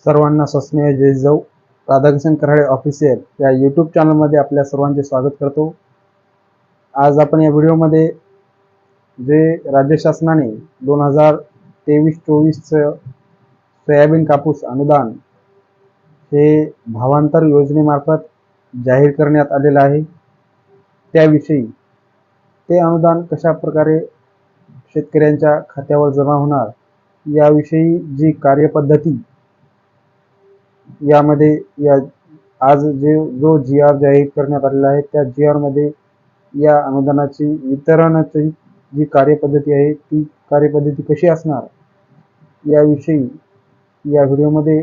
सर्वांना सस्नेह जय जाऊ. राधाकिशन कराडे ऑफिशियल या यूट्यूब चॅनलमध्ये आपल्या सर्वांचे स्वागत करतो. आज आपण या व्हिडिओमध्ये जे राज्य शासनाने 2023-24 सोयाबीन कापूस अनुदान हे भावांतर योजनेमार्फत जाहीर करण्यात आलेलं आहे, त्याविषयी ते अनुदान कशा प्रकारे शेतकऱ्यांच्या खात्यावर जमा होणार याविषयी जी कार्यपद्धती यामध्ये आज जो जी.आर. जाहीर करण्यात आलेला आहे त्या जी.आर. मध्ये या अनुदानाची वितरणाची जी कार्यपद्धती आहे ती कार्यपद्धती कशी असणार याविषयी या व्हिडिओमध्ये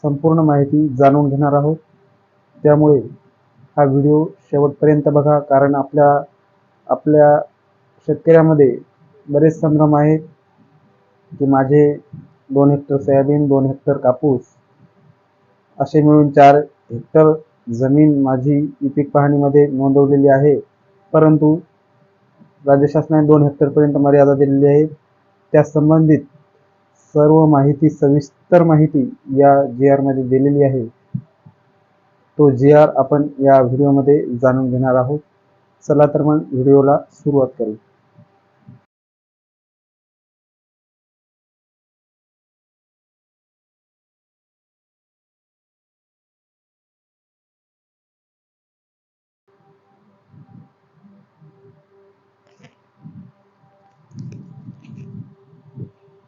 संपूर्ण माहिती जाणून घेणार आहोत. त्यामुळे हा व्हिडिओ शेवटपर्यंत बघा, कारण आपल्या शेतकऱ्यामध्ये बरेच संभ्रम आहेत की माझे 2 हेक्टर सोयाबीन, 2 हेक्टर कापूस असे मिळून 4 हेक्टर जमीन माझी ई पीक पाहणीमध्ये नोंदवलेली आहे, परंतु राज्य शासनाने 2 हेक्टरपर्यंत मर्यादा दिलेली आहे. त्या संबंधित सर्व माहिती, सविस्तर माहिती या जी.आर. मध्ये दिलेली आहे. तो जी.आर. आपण या व्हिडिओमध्ये जाणून घेणार आहोत. चला तर मग व्हिडिओला सुरुवात करू.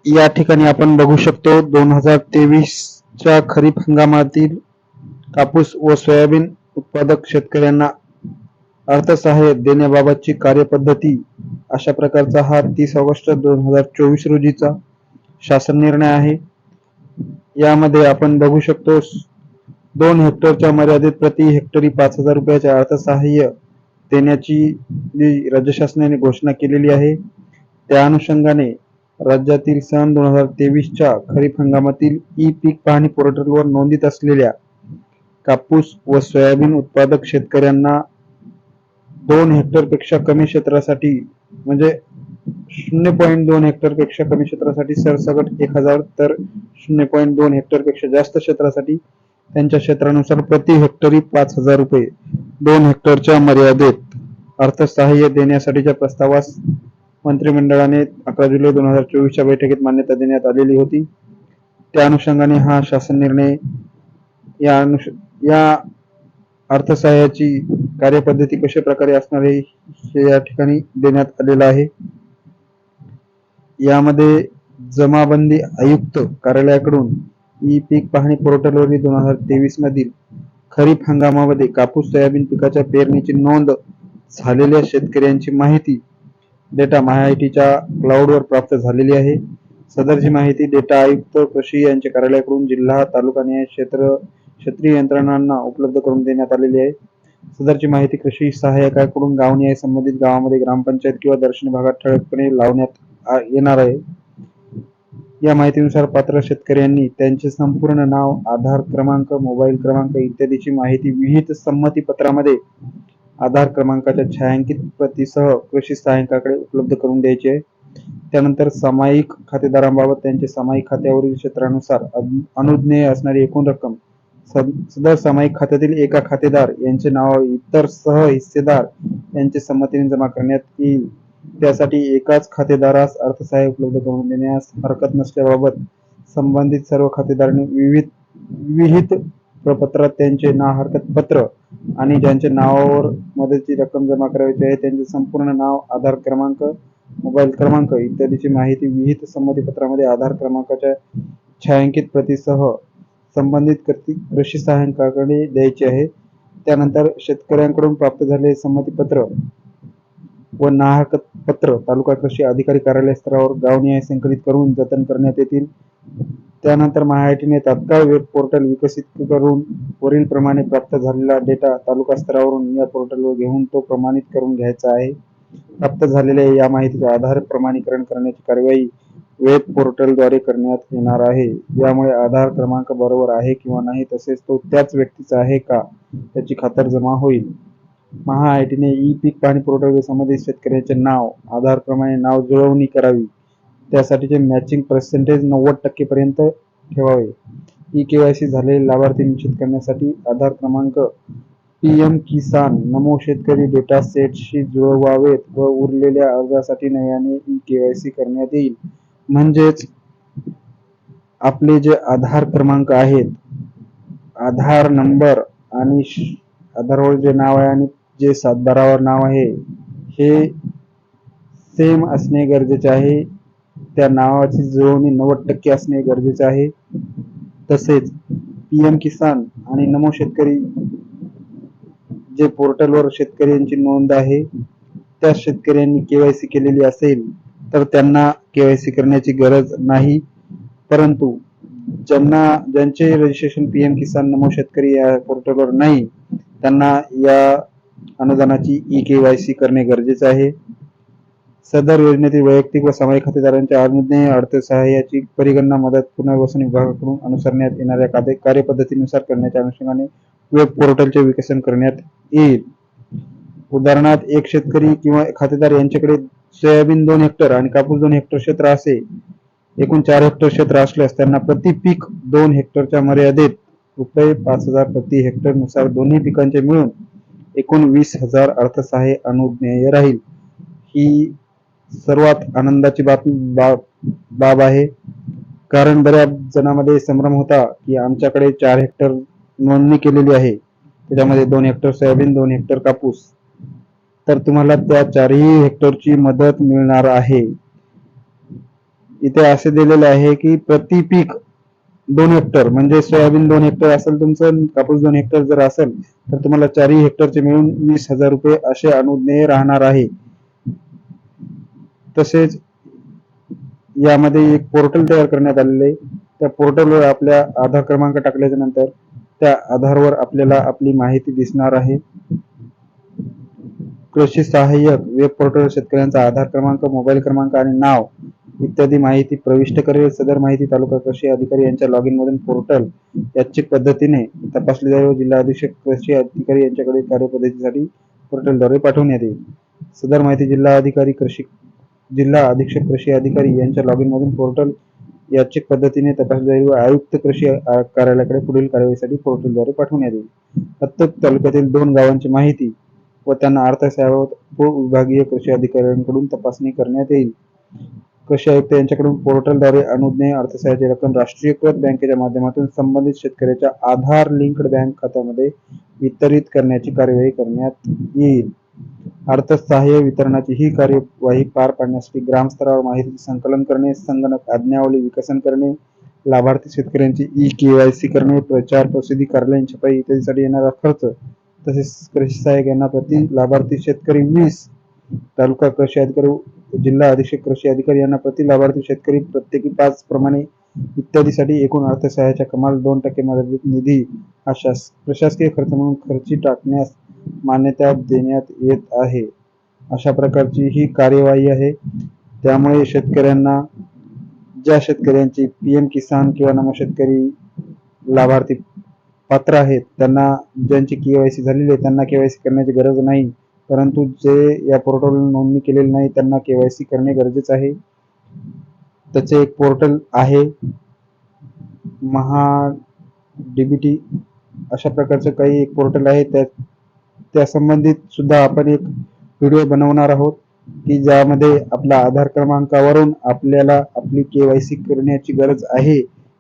या ठिकाणी आपण बघू शकतो 2023च्या खरीप हंगामातील कापूस व सोयाबीन उत्पादक शेतकऱ्यांना अर्थसहाय्य देण्याबाबतची कार्यपद्धती अशा प्रकारचा हा 30 ऑगस्ट 2024 रोजीचा शासन निर्णय आहे. यामध्ये आपण बघू शकतो 2 हेक्टरच्या मर्यादेत प्रति हेक्टरी 5,000 रुपयाचे अर्थसहाय्य देण्याची जी राज्य शासनाने घोषणा केलेली आहे. त्या अनुषंगाने राज्यातील सन 2023च्या खरीप हंगामातील ई पीक पाहणी पोर्टलवर नोंदीत असलेल्या कापूस व सोयाबीन उत्पादक शेतकऱ्यांना 2 हेक्टरपेक्षा कमी क्षेत्रासाठी म्हणजे 0.2 हेक्टरपेक्षा कमी क्षेत्रासाठी सरसकट 1,000 तर 0.2 हेक्टरपेक्षा जास्त क्षेत्रासाठी त्यांच्या क्षेत्रानुसार प्रति हेक्टरी 5,000 रुपये 2 हेक्टरच्या मर्यादेत अर्थसहाय्य देण्यासाठीच्या प्रस्तावास मंत्रिमंडळाने 11 जुलै 2024च्या बैठकीत मान्यता देण्यात आलेली होती. त्या अनुषंगाने हा शासन निर्णय या अर्थसहाय्याची कार्यपद्धती कशा प्रकारे असणार आहे हे या ठिकाणी देण्यात आलेलं आहे. यामध्ये जमाबंदी आयुक्त कार्यालयाकडून ई पीक पाहणी पोर्टलवरील 2023 मधील खरीप हंगामामध्ये कापूस सोयाबीन पिकाच्या पेरणीची नोंद झालेल्या शेतकऱ्यांची माहिती डेटा MyITच्या क्लाउडवर प्राप्त झालेली आहे. सदरची माहिती डेटा आयुक्त कृषी यांच्या कार्यालयाकडून जिल्हा, तालुका क्षेत्रीय यंत्रणांना उपलब्ध करून देण्यात आलेली आहे. सदरची माहिती कृषी सहाय्यकाकडून गावनिहाय संबंधित गावामध्ये ग्रामपंचायत किंवा दर्शनी भागात ठळकपणे लावण्यात येणार आहे. या माहितीनुसार पात्र शेतकऱ्यांनी त्यांचे संपूर्ण नाव, आधार क्रमांक, मोबाईल क्रमांक इत्यादीची माहिती विहित संमती पत्रामध्ये आधार क्रमांकाच्या छायांकित प्रतीसह कृषी सहाय्यकाकडे उपलब्ध करून द्यायची आहे. त्यानंतर सामायिक खातेदारांबाबत त्यांचे सामायिक खात्यावरील क्षेत्रानुसार अनुज्ञेय असणारी एकूण रक्कम सदर सामायिक खात्यातील एका खातेदार यांचे नाव इतर सह हिस्सेदार यांच्या संमतीने जमा करण्यात येईल. त्यासाठी एकाच खातेदारास अर्थसहाय्य उपलब्ध करून देण्यास हरकत नसल्याबाबत संबंधित सर्व खातेदारांनी विहित प्रपत्रात त्यांचे ना हरकत पत्र आणि ज्यांच्या नावावर मदतीची रक्कम जमा करायची आहे त्यांचे संपूर्ण नाव, आधार क्रमांक, मोबाईल क्रमांक इत्यादीची माहिती विहित संमती पत्रामध्ये आधार क्रमांकाच्या छायांकित प्रतीसह संबंधित कृषी सहाय्यकाकडे द्यायची आहे. त्यानंतर शेतकऱ्यांकडून प्राप्त झालेले संमतीपत्र व ना हरकत पत्र तालुका कृषी अधिकारी कार्यालय स्तरावर गावनिहाय संकलित करून जतन करण्यात येतील. त्यानंतर MyITने तात्काळ वेब पोर्टल विकसित करून वरील प्रमाणे प्राप्त झालेला डेटा तालुका स्तरावरून या पोर्टलवर घेऊन तो प्रमाणित करून घ्यायचा आहे. प्राप्त झालेल्या या माहितीचे आधार प्रमाणीकरण करण्याची कार्यवाही वेब पोर्टलद्वारे करण्यात येणार आहे. यामुळे आधार क्रमांक बरोबर आहे किंवा नाही तसेच तो त्याच व्यक्तीचा आहे का याची खातरजमा होईल. MyITने ई पीक पाहणी पोर्टलवर संबंधित शेतकऱ्यांचे नाव, आधार प्रमाणे नाव जुळवणी करावी. त्यासाठीचे मॅचिंग पर्सेंटेज 90% पर्यंत ठेवावे. ई केवायसी झालेले लाभार्थी निश्चित करण्यासाठी आधार क्रमांक पीएम किसान नमो शेतकरी डेटा सेटशी जुळवावेत व उरलेल्या अर्जासाठी नव्याने ई केवायसी करण्यात येईल. म्हणजेच आपले जे आधार क्रमांक आहेत, आधार नंबर आणि आधारवर जे नाव आहे आणि जे सातबारावर नाव आहे हे सेम असणे गरजेचे आहे. त्या नावाची जुळवणी 90% असणे गरजेचे आहे. तसेच पीएम किसान आणि नमो शेतकरी जे पोर्टलवर शेतकऱ्यांची नोंद आहे त्या शेतकऱ्यांनी केवायसी केलेली असेल तर त्यांना केवायसी करण्याची गरज नाही. परंतु ज्यांचे रजिस्ट्रेशन पीएम किसान नमो शेतकरी या पोर्टलवर नाही त्यांना या अनुदानाची ई केवायसी करणे गरजेचे आहे. सदर योजनेतील वैयक्तिक व सामायिक खातेदारांच्या अनुज्ञेय अर्थसहाय्याची परिगणना मदत पुनर्वसन विभागाकडून अनुसरण्यात येणाऱ्या कार्यपद्धतीनुसार करण्याच्या अनुषंगाने वेब पोर्टलचे विकसन करण्यात येईल. उदाहरणार्थ एक शेतकरी किंवा खातेदार यांच्याकडे सोयाबीन 2 हेक्टर आणि कापूस 2 हेक्टर क्षेत्र असे एकूण 4 हेक्टर क्षेत्र असल्यास त्यांना प्रति पीक 2 हेक्टरच्या मर्यादेत ₹5,000 प्रति हेक्टर नुसार दोन्ही पिकांचे मिळून एकूण 20,000 अर्थसहाय्य अनुज्ञेय राहील. ही सर्वात आनंदाची बाब आहे, कारण बऱ्याच जणांमध्ये संभ्रम होता की आमच्याकडे 4 हेक्टर नोंदणी केलेली आहे, त्याच्यामध्ये 2 हेक्टर सोयाबीन 2 हेक्टर कापूस, तर तुम्हाला त्या 4ही हेक्टरची मदत मिळणार आहे. इथे असे दिलेले आहे की प्रति पीक 2 हेक्टर म्हणजे सोयाबीन 2 हेक्टर असेल तुमचं, कापूस 2 हेक्टर जर असेल तर तुम्हाला 4ही हेक्टरचे मिळून ₹20,000 असे अनुज्ञेय राहणार आहे. तसेच यामध्ये एक पोर्टल तयार करण्यात आलेले, त्या पोर्टलवर आपल्या आधार क्रमांक टाकल्याच्या नंतर त्या आधारवर आपल्याला आपली माहिती दिसणार आहे. कृषी सहाय्यक वेब पोर्टल शेतकऱ्यांचा आधार क्रमांक, मोबाईल क्रमांक आणि नाव इत्यादी माहिती प्रविष्ट करेल. सदर माहिती तालुका कृषी अधिकारी यांच्या लॉगिन मधून पोर्टल यादृच्छिक पद्धतीने तपासली जाईल व जिल्हा अधीक्षक कृषी अधिकारी यांच्याकडे कार्यपद्धतीसाठी पोर्टलद्वारे पाठवण्यात येईल. सदर माहिती जिल्हा अधीक्षक कृषी अधिकारी यांच्या लॉगिन मधून पोर्टल यादृच्छिक पद्धतीने तपासली जाईल व आयुक्त कृषी कार्यालयाकडे पुढील कार्यवाहीसाठी पोर्टलद्वारे पाठवण्यात येईल. प्रत्येक तालुक्यातील 2 गावांची माहिती व त्यांना अर्थसहाय्याबाबत विभागीय कृषी अधिकाऱ्यांकडून तपासणी करण्यात येईल. कृषी आयुक्त यांच्याकडून पोर्टलद्वारे अनुज्ञेय अर्थसहाय्याची रक्कम राष्ट्रीयकृत बँकेच्या माध्यमातून संबंधित शेतकऱ्याच्या आधार लिंक्ड बँक खात्यामध्ये वितरित करण्याची कार्यवाही करण्यात येईल. अर्थसहाय्य वितरणाची ही कार्यवाही पार पाडण्यासाठी ग्रामस्तरावर माहितीचे संकलन करणे, संगणक आज्ञावली विकसन करणे, लाभार्थी शेतकऱ्यांची ई केवायसी करणे, प्रचार प्रसिद्धी, कार्यालयीन छपाई इत्यादीसाठी येणारा खर्च, तसेच कृषी सहाय्यक यांना प्रति लाभार्थी शेतकरी 20, तालुका कृषी अधिकारी, जिल्हा अधीक्षक कृषी अधिकारी यांना प्रति लाभार्थी शेतकरी प्रत्येकी 5 प्रमाणे इत्यादीसाठी एकूण अर्थसहाय्याच्या कमाल 2% मर्यादित निधी हा प्रशासकीय खर्च म्हणून खर्ची टाकण्यास मान्यता देण्यात येत आहे. अशा प्रकारची ही कार्यवाही आहे. त्यामुळे शेतकऱ्यांना, ज्या शेतकऱ्यांची पीएम किसान किंवा नमो शेतकरी लाभार्थी पात्र आहेत त्यांना, ज्यांची केवायसी झालेली आहे त्यांना केवायसी करण्याची गरज नाही, परंतु जे या पोर्टलवर नोंदणी केलेली नाही त्यांना केवायसी करणे गरजेचे आहे. त्याचे एक पोर्टल आहे, महा डीबीटी अशा प्रकारचे काही एक पोर्टल आहे. त्या संबंधित सुद्धा आपण एक व्हिडिओ बनवणार आहोत की ज्यामध्ये आपला आधार क्रमांकावरून आपल्याला आपली केवायसी करण्याची गरज आहे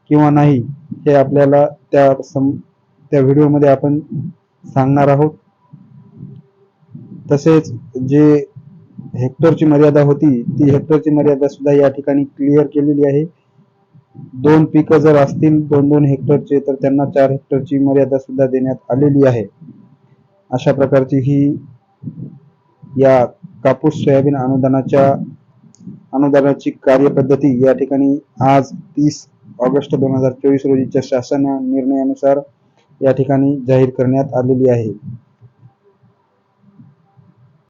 किंवा नाही हे आपल्याला त्या व्हिडिओमध्ये आपण सांगणार आहोत. तसेच जे हेक्टरची मर्यादा होती ती हेक्टरची मर्यादा सुद्धा या ठिकाणी क्लिअर केलेली आहे. 2 पिकं जर असतील 2-2 हेक्टरचे तर त्यांना 4 हेक्टरची मर्यादा सुद्धा देण्यात आलेली आहे. अशा प्रकारची ही या कापूस सोयाबीन अनुदानाची कार्यपद्धती या ठिकाणी आज 30 ऑगस्ट 2024 रोजीच्या शासन निर्णयानुसार या ठिकाणी जाहीर करण्यात आलेली आहे.